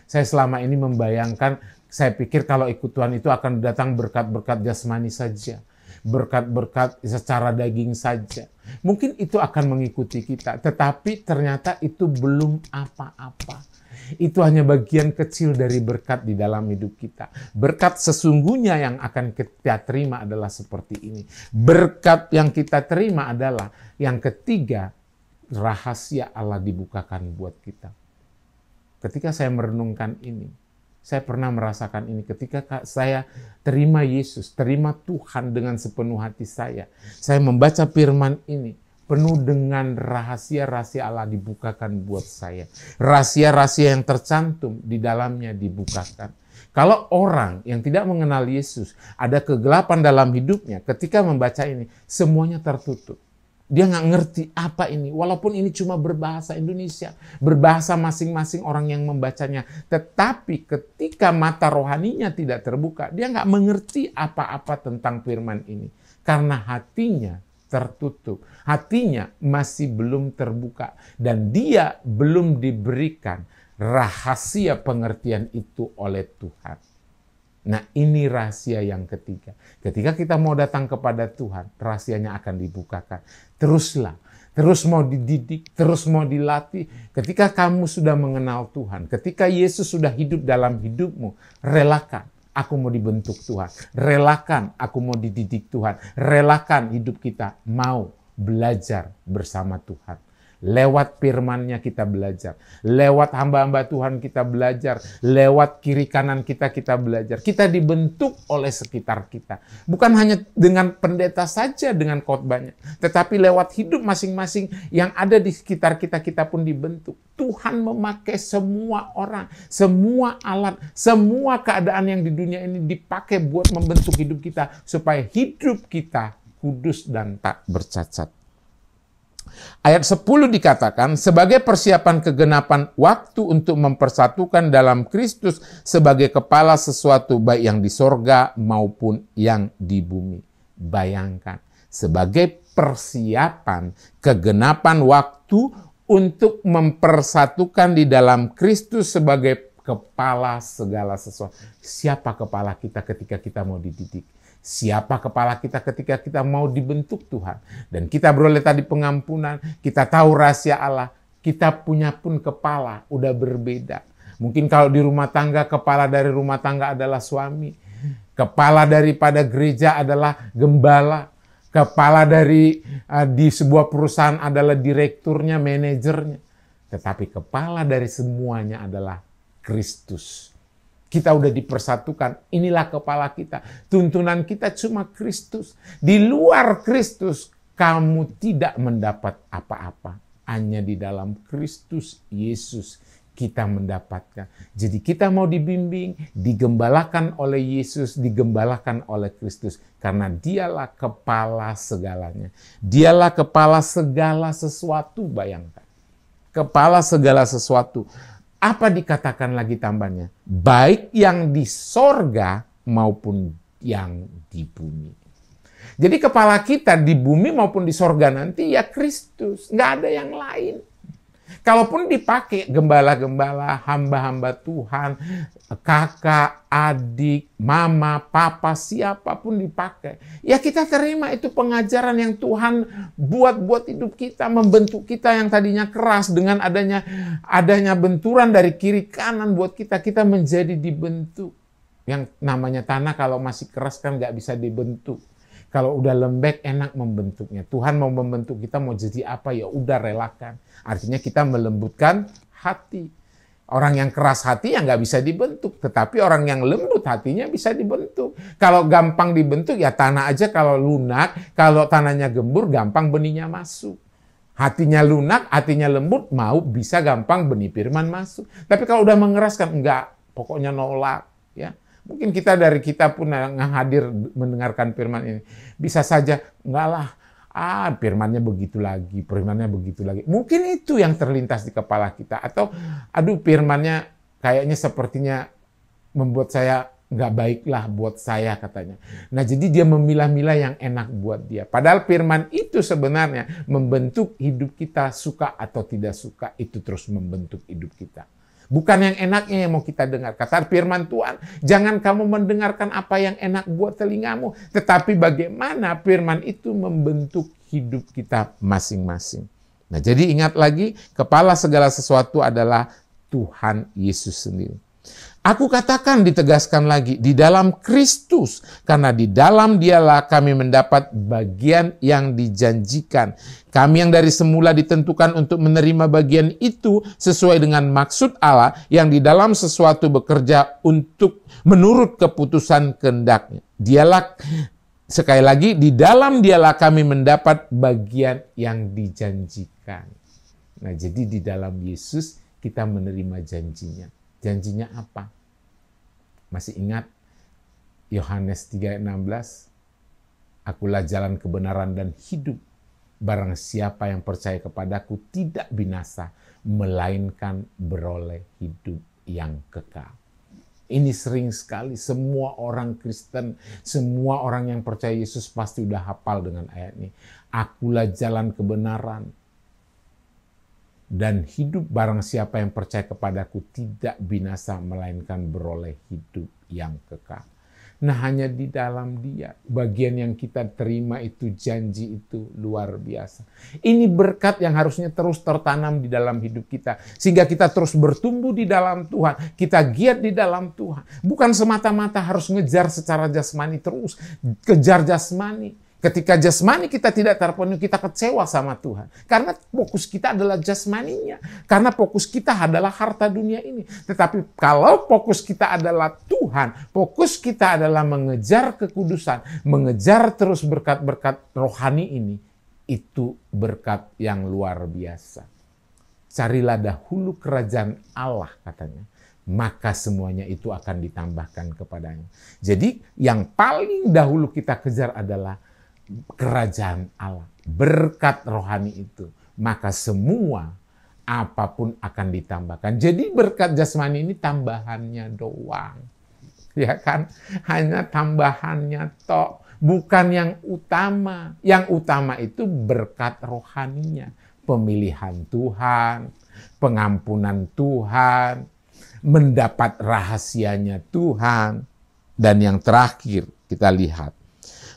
Saya selama ini membayangkan Saya pikir kalau ikut Tuhan itu akan datang berkat-berkat jasmani saja. Berkat-berkat secara daging saja. Mungkin itu akan mengikuti kita. Tetapi ternyata itu belum apa-apa. Itu hanya bagian kecil dari berkat di dalam hidup kita. Berkat sesungguhnya yang akan kita terima adalah seperti ini. Berkat yang kita terima adalah yang ketiga, rahasia Allah dibukakan buat kita. Ketika saya merenungkan ini, saya pernah merasakan ini ketika saya terima Yesus, terima Tuhan dengan sepenuh hati saya. Saya membaca firman ini, penuh dengan rahasia-rahasia Allah dibukakan buat saya. Rahasia-rahasia yang tercantum di dalamnya dibukakan. Kalau orang yang tidak mengenal Yesus, ada kegelapan dalam hidupnya, ketika membaca ini, semuanya tertutup. Dia nggak ngerti apa ini, walaupun ini cuma berbahasa Indonesia, berbahasa masing-masing orang yang membacanya. Tetapi ketika mata rohaninya tidak terbuka, dia nggak mengerti apa-apa tentang firman ini. Karena hatinya tertutup, hatinya masih belum terbuka, dan dia belum diberikan rahasia pengertian itu oleh Tuhan. Nah, ini rahasia yang ketiga. Ketika kita mau datang kepada Tuhan, rahasianya akan dibukakan. Teruslah, terus mau dididik, terus mau dilatih. Ketika kamu sudah mengenal Tuhan, ketika Yesus sudah hidup dalam hidupmu, relakan. Aku mau dibentuk Tuhan. Relakan, aku mau dididik Tuhan. Relakan hidup kita mau belajar bersama Tuhan. Lewat firman-Nya kita belajar. Lewat hamba-hamba Tuhan kita belajar. Lewat kiri kanan kita belajar. Kita dibentuk oleh sekitar kita. Bukan hanya dengan pendeta saja dengan khotbahnya. Tetapi lewat hidup masing-masing yang ada di sekitar kita pun dibentuk. Tuhan memakai semua orang, semua alat, semua keadaan yang di dunia ini dipakai buat membentuk hidup kita. Supaya hidup kita kudus dan tak bercacat. Ayat 10 dikatakan, sebagai persiapan kegenapan waktu untuk mempersatukan dalam Kristus sebagai kepala sesuatu baik yang di sorga maupun yang di bumi. Bayangkan, sebagai persiapan kegenapan waktu untuk mempersatukan di dalam Kristus sebagai kepala segala sesuatu. Siapa kepala kita ketika kita mau dididik? Siapa kepala kita ketika kita mau dibentuk Tuhan? Dan kita beroleh tadi pengampunan, kita tahu rahasia Allah, kita punya pun kepala, udah berbeda. Mungkin kalau di rumah tangga, kepala dari rumah tangga adalah suami. Kepala daripada gereja adalah gembala. Kepala di sebuah perusahaan adalah direkturnya, manajernya. Tetapi kepala dari semuanya adalah Kristus. Kita udah dipersatukan, inilah kepala kita. Tuntunan kita cuma Kristus. Di luar Kristus, kamu tidak mendapat apa-apa. Hanya di dalam Kristus Yesus kita mendapatkan. Jadi kita mau dibimbing, digembalakan oleh Yesus, digembalakan oleh Kristus. Karena dialah kepala segalanya. Dialah kepala segala sesuatu, bayangkan. Kepala segala sesuatu. Apa dikatakan lagi tambahnya? Baik yang di sorga maupun yang di bumi. Jadi kepala kita di bumi maupun di sorga nanti ya Kristus. Nggak ada yang lain. Kalaupun dipakai gembala-gembala, hamba-hamba Tuhan, kakak, adik, mama, papa, siapapun dipakai. Ya kita terima itu pengajaran yang Tuhan buat hidup kita, membentuk kita yang tadinya keras dengan adanya benturan dari kiri kanan buat kita menjadi dibentuk. Yang namanya tanah kalau masih keras kan nggak bisa dibentuk. Kalau udah lembek enak membentuknya. Tuhan mau membentuk kita mau jadi apa ya udah relakan. Artinya kita melembutkan hati. Orang yang keras hati ya nggak bisa dibentuk. Tetapi orang yang lembut hatinya bisa dibentuk. Kalau gampang dibentuk ya tanah aja kalau lunak. Kalau tanahnya gembur gampang benihnya masuk. Hatinya lunak, hatinya lembut mau bisa gampang benih firman masuk. Tapi kalau udah mengeraskan enggak. Pokoknya nolak ya. Mungkin dari kita pun yang hadir mendengarkan firman ini. Bisa saja, enggak lah, firmannya begitu lagi, firmannya begitu lagi. Mungkin itu yang terlintas di kepala kita. Atau, firmannya kayaknya sepertinya membuat saya enggak baiklah buat saya katanya. Nah jadi dia memilah-milah yang enak buat dia. Padahal firman itu sebenarnya membentuk hidup kita suka atau tidak suka. Itu terus membentuk hidup kita. Bukan yang enaknya yang mau kita dengar. Kata firman Tuhan, jangan kamu mendengarkan apa yang enak buat telingamu, tetapi bagaimana firman itu membentuk hidup kita masing-masing. Nah, jadi ingat lagi, kepala segala sesuatu adalah Tuhan Yesus sendiri. Aku katakan, ditegaskan lagi, di dalam Kristus, karena di dalam Dialah kami mendapat bagian yang dijanjikan. Kami yang dari semula ditentukan untuk menerima bagian itu sesuai dengan maksud Allah yang di dalam sesuatu bekerja untuk menurut keputusan kehendak-Nya. Dialah, sekali lagi, di dalam Dialah kami mendapat bagian yang dijanjikan. Nah, jadi di dalam Yesus kita menerima janjinya. Janjinya apa? Masih ingat Yohanes 3:16? Akulah jalan kebenaran dan hidup. Barang siapa yang percaya kepadaku tidak binasa, melainkan beroleh hidup yang kekal. Ini sering sekali semua orang Kristen, semua orang yang percaya Yesus pasti udah hafal dengan ayat ini. Akulah jalan kebenaran dan hidup, barang siapa yang percaya kepadaku tidak binasa, melainkan beroleh hidup yang kekal. Nah, hanya di dalam Dia, bagian yang kita terima itu, janji itu luar biasa. Ini berkat yang harusnya terus tertanam di dalam hidup kita, sehingga kita terus bertumbuh di dalam Tuhan, kita giat di dalam Tuhan. Bukan semata-mata harus ngejar secara jasmani terus, kejar jasmani. Ketika jasmani kita tidak terpenuhi, kita kecewa sama Tuhan. Karena fokus kita adalah jasmaninya. Karena fokus kita adalah harta dunia ini. Tetapi kalau fokus kita adalah Tuhan, fokus kita adalah mengejar kekudusan, mengejar terus berkat-berkat rohani ini, itu berkat yang luar biasa. Carilah dahulu kerajaan Allah, katanya, maka semuanya itu akan ditambahkan kepadanya. Jadi yang paling dahulu kita kejar adalah kerajaan Allah, berkat rohani itu, maka semua apapun akan ditambahkan. Jadi berkat jasmani ini tambahannya doang, ya kan? Hanya tambahannya tok, bukan yang utama. Yang utama itu berkat rohaninya, pemilihan Tuhan, pengampunan Tuhan, mendapat rahasianya Tuhan, dan yang terakhir kita lihat,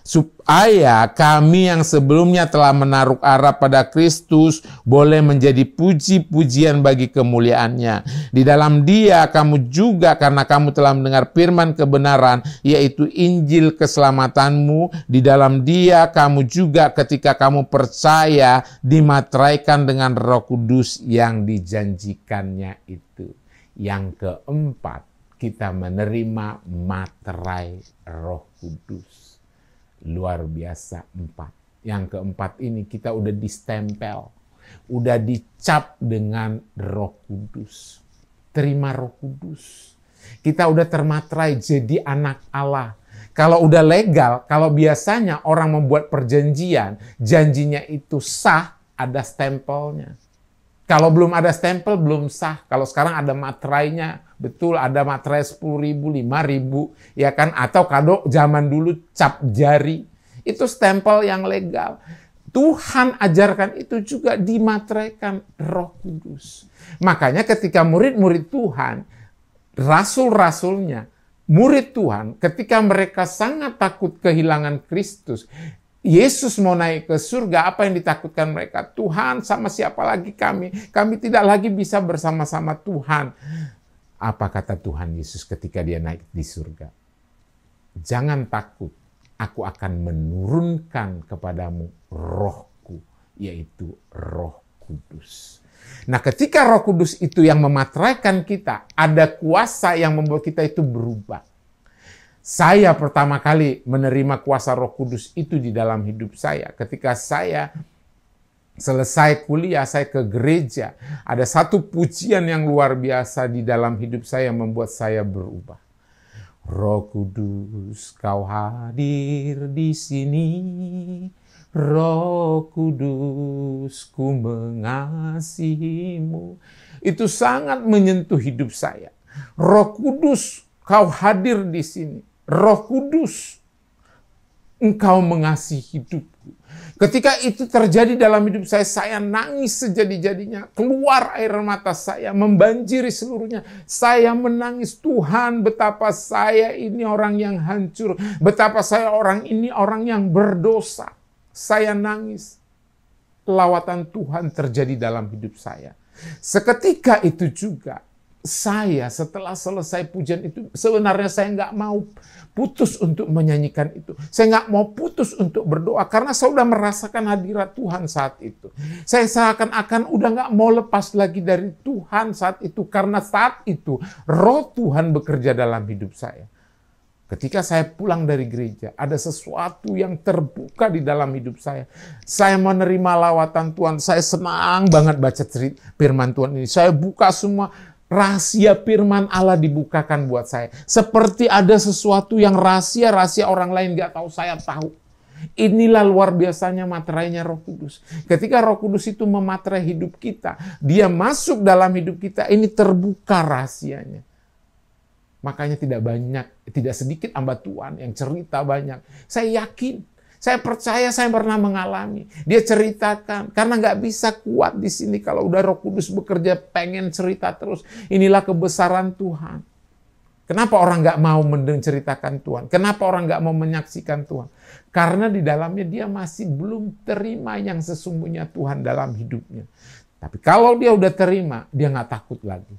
supaya kami yang sebelumnya telah menaruh harap pada Kristus boleh menjadi puji-pujian bagi kemuliaan-Nya. Di dalam Dia kamu juga, karena kamu telah mendengar firman kebenaran, yaitu Injil keselamatanmu, di dalam Dia kamu juga ketika kamu percaya dimateraikan dengan Roh Kudus yang dijanjikannya itu. Yang keempat, kita menerima materai Roh Kudus. Luar biasa, 4. Yang keempat ini kita udah distempel, udah dicap dengan Roh Kudus. Terima Roh Kudus. Kita udah termaterai jadi anak Allah. Kalau udah legal, kalau biasanya orang membuat perjanjian, janjinya itu sah, ada stempelnya. Kalau belum ada stempel, belum sah. Kalau sekarang ada materainya, betul, ada materai 10.000, 5.000, ya kan? Atau kado zaman dulu cap jari. Itu stempel yang legal. Tuhan ajarkan itu juga dimateraikan Roh Kudus. Makanya ketika murid-murid Tuhan, rasul-rasulnya, murid Tuhan, ketika mereka sangat takut kehilangan Kristus, Yesus mau naik ke surga, apa yang ditakutkan mereka? Tuhan, sama siapa lagi kami? Kami tidak lagi bisa bersama-sama Tuhan. Apa kata Tuhan Yesus ketika Dia naik di surga? Jangan takut, aku akan menurunkan kepadamu Rohku, yaitu Roh Kudus. Nah, ketika Roh Kudus itu yang memateraikan kita, ada kuasa yang membuat kita itu berubah. Saya pertama kali menerima kuasa Roh Kudus itu di dalam hidup saya. Ketika saya selesai kuliah, saya ke gereja. Ada satu pujian yang luar biasa di dalam hidup saya yang membuat saya berubah. Roh Kudus, Kau hadir di sini. Roh Kudus, ku mengasihimu. Itu sangat menyentuh hidup saya. Roh Kudus, Kau hadir di sini. Roh Kudus, Engkau mengasihi hidupku. Ketika itu terjadi dalam hidup saya nangis sejadi-jadinya. Keluar air mata saya, membanjiri seluruhnya. Saya menangis, Tuhan, betapa saya ini orang yang hancur. Betapa saya ini orang yang berdosa. Saya nangis. Lawatan Tuhan terjadi dalam hidup saya. Seketika itu juga, saya setelah selesai pujian itu, sebenarnya saya nggak mau putus untuk menyanyikan itu. Saya nggak mau putus untuk berdoa karena saya sudah merasakan hadirat Tuhan saat itu. Saya seakan-akan udah nggak mau lepas lagi dari Tuhan saat itu karena saat itu Roh Tuhan bekerja dalam hidup saya. Ketika saya pulang dari gereja, ada sesuatu yang terbuka di dalam hidup saya. Saya menerima lawatan Tuhan. Saya senang banget baca cerita firman Tuhan ini. Saya buka semua. Rahasia firman Allah dibukakan buat saya. Seperti ada sesuatu yang rahasia orang lain gak tahu, saya tahu. Inilah luar biasanya materainya Roh Kudus. Ketika Roh Kudus itu mematerai hidup kita, dia masuk dalam hidup kita, ini terbuka rahasianya. Makanya tidak sedikit hamba Tuhan yang cerita banyak. Saya yakin. Saya percaya, saya pernah mengalami. Dia ceritakan, karena nggak bisa kuat di sini kalau udah Roh Kudus bekerja, pengen cerita terus. Inilah kebesaran Tuhan. Kenapa orang nggak mau menceritakan Tuhan? Kenapa orang nggak mau menyaksikan Tuhan? Karena di dalamnya dia masih belum terima yang sesungguhnya Tuhan dalam hidupnya. Tapi kalau dia udah terima, dia nggak takut lagi.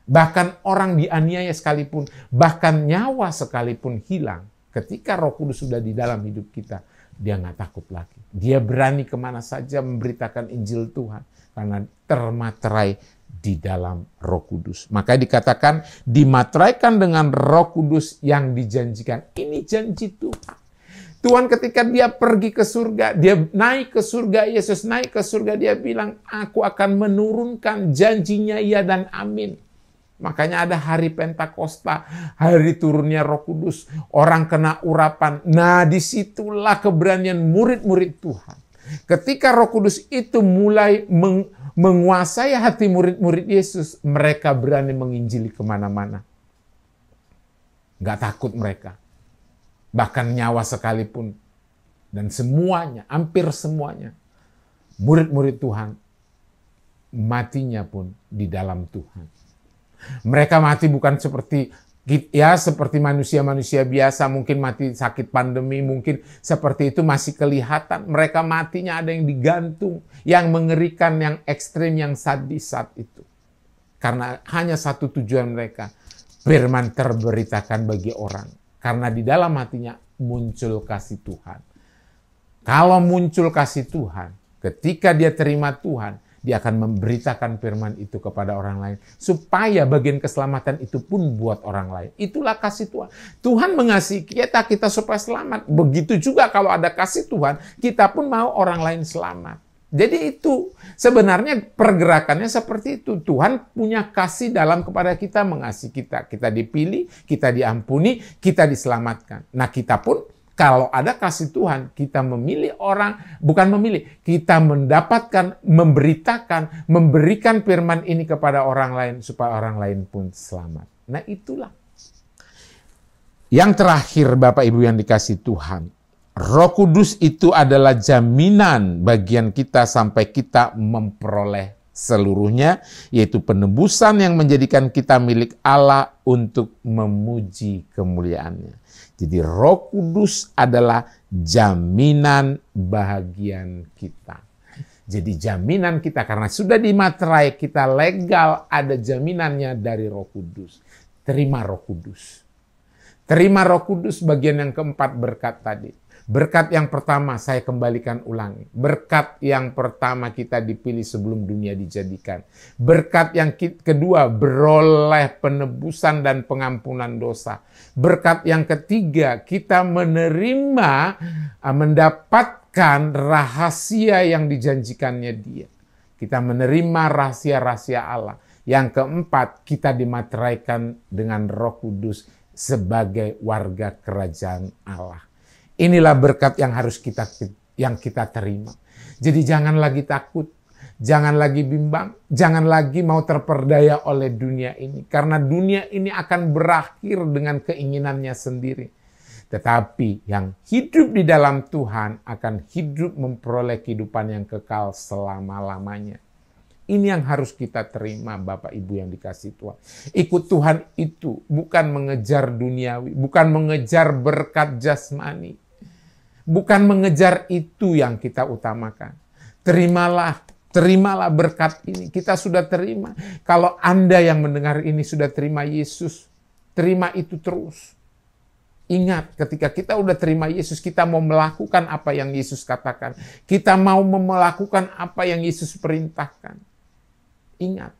Bahkan orang dianiaya sekalipun, bahkan nyawa sekalipun hilang, ketika Roh Kudus sudah di dalam hidup kita, dia nggak takut lagi. Dia berani kemana saja memberitakan Injil Tuhan. Karena termaterai di dalam Roh Kudus. Maka dikatakan dimateraikan dengan Roh Kudus yang dijanjikan. Ini janji Tuhan. Tuhan ketika dia pergi ke surga, dia naik ke surga, Yesus naik ke surga, dia bilang, aku akan menurunkan janjinya iya dan amin. Makanya ada hari Pentakosta, hari turunnya Roh Kudus, orang kena urapan. Nah, disitulah keberanian murid-murid Tuhan. Ketika Roh Kudus itu mulai menguasai hati murid-murid Yesus, mereka berani menginjili kemana-mana. Nggak takut mereka. Bahkan nyawa sekalipun. Dan semuanya, hampir semuanya, murid-murid Tuhan, matinya pun di dalam Tuhan. Mereka mati bukan seperti manusia-manusia biasa, mungkin mati sakit pandemi, mungkin seperti itu masih kelihatan. Mereka matinya ada yang digantung, yang mengerikan, yang ekstrim, yang sadis saat itu. Karena hanya satu tujuan mereka, firman terberitakan bagi orang. Karena di dalam hatinya muncul kasih Tuhan. Kalau muncul kasih Tuhan, ketika dia terima Tuhan, dia akan memberitakan firman itu kepada orang lain. Supaya bagian keselamatan itu pun buat orang lain. Itulah kasih Tuhan. Tuhan mengasihi kita supaya selamat. Begitu juga kalau ada kasih Tuhan, kita pun mau orang lain selamat. Jadi itu sebenarnya pergerakannya seperti itu. Tuhan punya kasih dalam kepada kita, mengasihi kita. Kita dipilih, kita diampuni, kita diselamatkan. Nah kita pun kalau ada kasih Tuhan, kita memilih orang, bukan memilih, kita mendapatkan, memberitakan, memberikan firman ini kepada orang lain, supaya orang lain pun selamat. Nah itulah. Yang terakhir Bapak Ibu yang dikasih Tuhan, Roh Kudus itu adalah jaminan bagian kita sampai kita memperoleh seluruhnya, yaitu penebusan yang menjadikan kita milik Allah untuk memuji kemuliaannya. Jadi Roh Kudus adalah jaminan bahagian kita. Jadi jaminan kita karena sudah dimaterai, kita legal, ada jaminannya dari Roh Kudus. Terima Roh Kudus. Terima Roh Kudus bagian yang keempat berkat tadi. Berkat yang pertama saya kembalikan ulangi. Berkat yang pertama kita dipilih sebelum dunia dijadikan. Berkat yang kedua beroleh penebusan dan pengampunan dosa. Berkat yang ketiga kita mendapatkan rahasia yang dijanjikannya Dia. Kita menerima rahasia-rahasia Allah. Yang keempat kita dimateraikan dengan Roh Kudus sebagai warga kerajaan Allah. Inilah berkat yang harus kita terima. Jadi jangan lagi takut, jangan lagi bimbang, jangan lagi mau terperdaya oleh dunia ini. Karena dunia ini akan berakhir dengan keinginannya sendiri. Tetapi yang hidup di dalam Tuhan akan hidup memperoleh kehidupan yang kekal selama-lamanya. Ini yang harus kita terima, Bapak Ibu yang dikasihi Tuhan. Ikut Tuhan itu bukan mengejar duniawi, bukan mengejar berkat jasmani. Bukan mengejar itu yang kita utamakan. Terimalah berkat ini. Kita sudah terima. Kalau Anda yang mendengar ini sudah terima Yesus, terima itu terus. Ingat, ketika kita udah terima Yesus, kita mau melakukan apa yang Yesus katakan. Kita mau melakukan apa yang Yesus perintahkan. Ingat,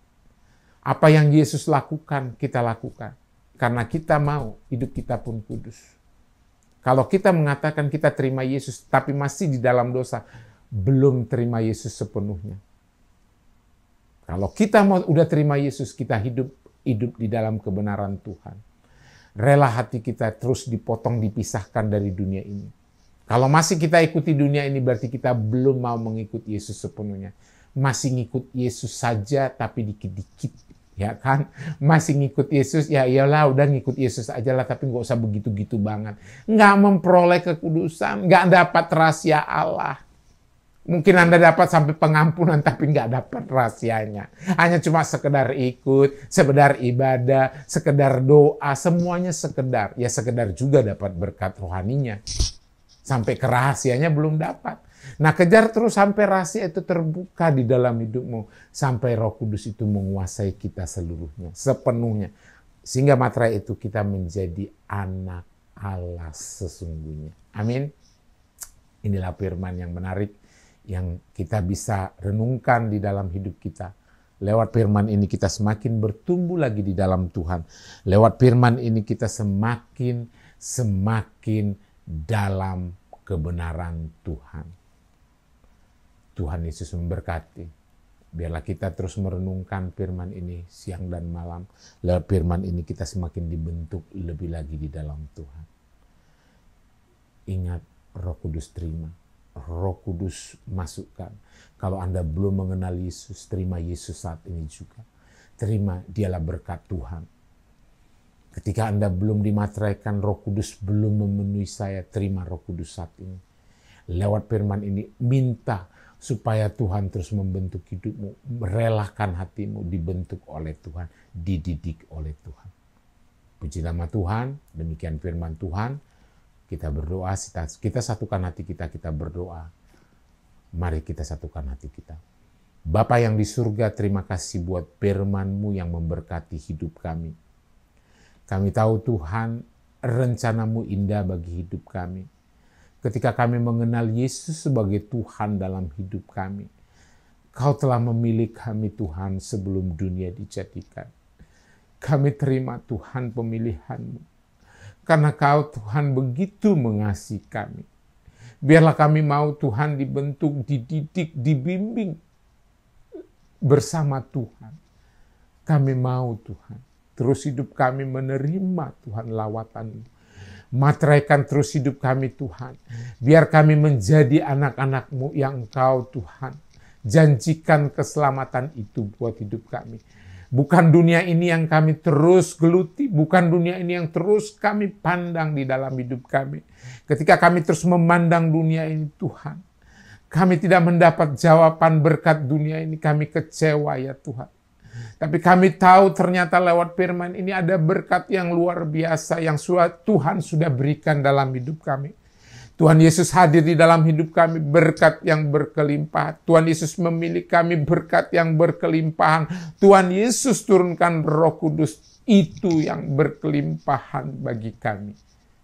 apa yang Yesus lakukan, kita lakukan. Karena kita mau, hidup kita pun kudus. Kalau kita mengatakan kita terima Yesus, tapi masih di dalam dosa, belum terima Yesus sepenuhnya. Kalau kita mau udah terima Yesus, kita hidup di dalam kebenaran Tuhan. Rela hati kita terus dipotong, dipisahkan dari dunia ini. Kalau masih kita ikuti dunia ini, berarti kita belum mau mengikuti Yesus sepenuhnya. Masih ngikut Yesus saja, tapi dikit-dikit. Ya kan? Masih ngikut Yesus, ya iyalah udah ngikut Yesus aja lah, tapi nggak usah begitu-gitu banget. Nggak memperoleh kekudusan, nggak dapat rahasia Allah. Mungkin Anda dapat sampai pengampunan, tapi nggak dapat rahasianya. Hanya cuma sekedar ikut, sekedar ibadah, sekedar doa, semuanya sekedar. Ya sekedar juga dapat berkat rohaninya. Sampai ke rahasianya belum dapat. Nah kejar terus sampai rahasia itu terbuka di dalam hidupmu. Sampai Roh Kudus itu menguasai kita seluruhnya, sepenuhnya. Sehingga materai itu kita menjadi anak Allah sesungguhnya. Amin. Inilah firman yang menarik yang kita bisa renungkan di dalam hidup kita. Lewat firman ini kita semakin bertumbuh lagi di dalam Tuhan. Lewat firman ini kita semakin dalam kebenaran Tuhan. Tuhan Yesus memberkati. Biarlah kita terus merenungkan firman ini siang dan malam. Lewat firman ini kita semakin dibentuk lebih lagi di dalam Tuhan. Ingat, Roh Kudus terima. Roh Kudus masukkan. Kalau Anda belum mengenal Yesus, terima Yesus saat ini juga. Terima, dialah berkat Tuhan. Ketika Anda belum dimateraikan, Roh Kudus belum memenuhi saya, terima Roh Kudus saat ini. Lewat firman ini, minta supaya Tuhan terus membentuk hidupmu. Merelakan hatimu dibentuk oleh Tuhan, dididik oleh Tuhan. Puji nama Tuhan, demikian firman Tuhan. Kita berdoa, kita satukan hati kita berdoa. Mari kita satukan hati kita. Bapa yang di surga, terima kasih buat firman-Mu yang memberkati hidup kami. Kami tahu Tuhan, rencana-Mu indah bagi hidup kami. Ketika kami mengenal Yesus sebagai Tuhan dalam hidup kami, Kau telah memilih kami Tuhan sebelum dunia dijadikan. Kami terima Tuhan pemilihan-Mu. Karena Kau Tuhan begitu mengasihi kami. Biarlah kami mau Tuhan dibentuk, dididik, dibimbing bersama Tuhan. Kami mau Tuhan. Terus hidup kami menerima Tuhan lawatan-Mu. Materaikan terus hidup kami Tuhan. Biar kami menjadi anak-anak-Mu yang Engkau Tuhan. Janjikan keselamatan itu buat hidup kami. Bukan dunia ini yang kami terus geluti, bukan dunia ini yang terus kami pandang di dalam hidup kami. Ketika kami terus memandang dunia ini Tuhan, kami tidak mendapat jawaban berkat dunia ini, kami kecewa ya Tuhan. Tapi kami tahu ternyata lewat firman ini ada berkat yang luar biasa yang Tuhan sudah berikan dalam hidup kami. Tuhan Yesus hadir di dalam hidup kami, berkat yang berkelimpahan. Tuhan Yesus memilih kami, berkat yang berkelimpahan. Tuhan Yesus turunkan Roh Kudus, itu yang berkelimpahan bagi kami.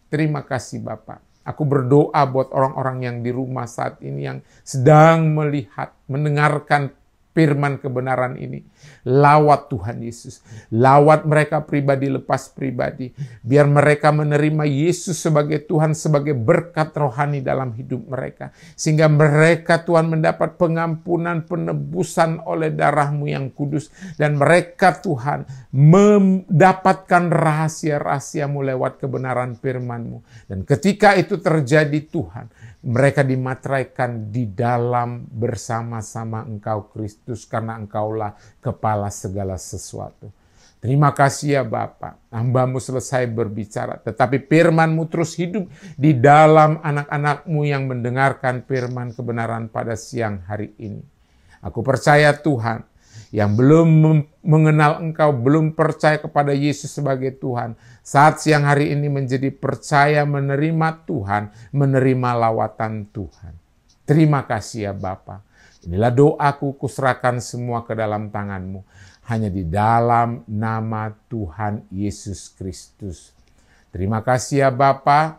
Terima kasih Bapak. Aku berdoa buat orang-orang yang di rumah saat ini yang sedang melihat, mendengarkan firman kebenaran ini. Lawat Tuhan Yesus. Lawat mereka pribadi lepas pribadi. Biar mereka menerima Yesus sebagai Tuhan, sebagai berkat rohani dalam hidup mereka. Sehingga mereka Tuhan mendapat pengampunan, penebusan oleh darah-Mu yang kudus. Dan mereka Tuhan mendapatkan rahasia-rahasia-Mu lewat kebenaran firman-Mu. Dan ketika itu terjadi Tuhan, mereka dimateraikan di dalam bersama-sama Engkau Kristus, karena Engkaulah kepala segala sesuatu. Terima kasih ya Bapa, hamba-Mu selesai berbicara, tetapi firman-Mu terus hidup di dalam anak-anak-Mu yang mendengarkan firman kebenaran pada siang hari ini. Aku percaya Tuhan, yang belum mengenal Engkau, belum percaya kepada Yesus sebagai Tuhan, saat siang hari ini menjadi percaya menerima Tuhan, menerima lawatan Tuhan. Terima kasih ya Bapa. Inilah doaku, kuserahkan semua ke dalam tangan-Mu. Hanya di dalam nama Tuhan Yesus Kristus. Terima kasih ya Bapa.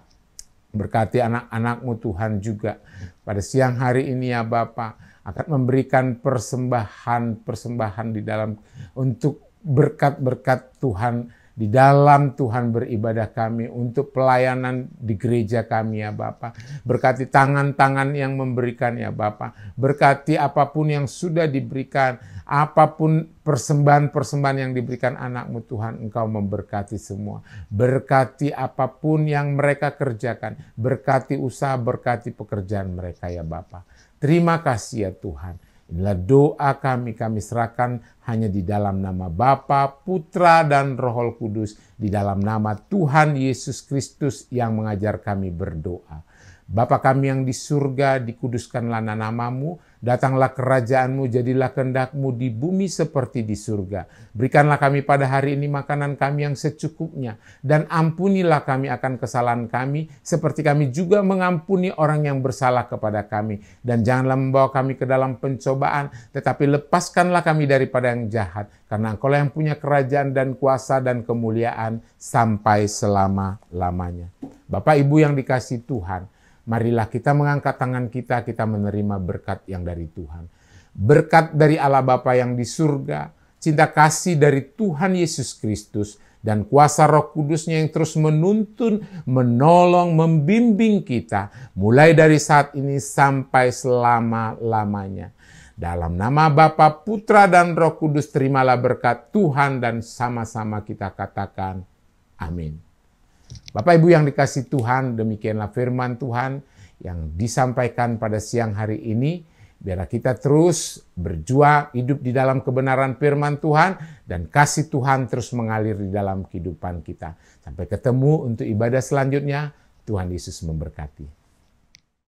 Berkati anak-anak-Mu Tuhan juga. Pada siang hari ini ya Bapa, akan memberikan persembahan di dalam untuk berkat-berkat Tuhan di dalam Tuhan beribadah kami, untuk pelayanan di gereja kami ya Bapa. Berkati tangan-tangan yang memberikan ya Bapa. Berkati apapun yang sudah diberikan, apapun persembahan-persembahan yang diberikan anak-Mu Tuhan, Engkau memberkati semua. Berkati apapun yang mereka kerjakan, berkati usaha, berkati pekerjaan mereka ya Bapa. Terima kasih ya Tuhan. Inilah doa kami serahkan hanya di dalam nama Bapa, Putra, dan Roh Kudus, di dalam nama Tuhan Yesus Kristus yang mengajar kami berdoa. Bapa kami yang di surga, dikuduskanlah nama-Mu, datanglah kerajaan-Mu, jadilah kehendak-Mu di bumi seperti di surga. Berikanlah kami pada hari ini makanan kami yang secukupnya, dan ampunilah kami akan kesalahan kami, seperti kami juga mengampuni orang yang bersalah kepada kami. Dan janganlah membawa kami ke dalam pencobaan, tetapi lepaskanlah kami daripada yang jahat, karena Engkau-lah yang punya kerajaan dan kuasa dan kemuliaan sampai selama-lamanya. Bapak Ibu yang dikasihi Tuhan, marilah kita mengangkat tangan kita menerima berkat yang dari Tuhan. Berkat dari Allah Bapa yang di surga, cinta kasih dari Tuhan Yesus Kristus, dan kuasa Roh Kudus-Nya yang terus menuntun, menolong, membimbing kita, mulai dari saat ini sampai selama-lamanya. Dalam nama Bapa, Putra, dan Roh Kudus, terimalah berkat Tuhan, dan sama-sama kita katakan, amin. Bapak Ibu yang dikasihi Tuhan, demikianlah firman Tuhan yang disampaikan pada siang hari ini. Biarlah kita terus berjuang hidup di dalam kebenaran firman Tuhan, dan kasih Tuhan terus mengalir di dalam kehidupan kita. Sampai ketemu untuk ibadah selanjutnya. Tuhan Yesus memberkati.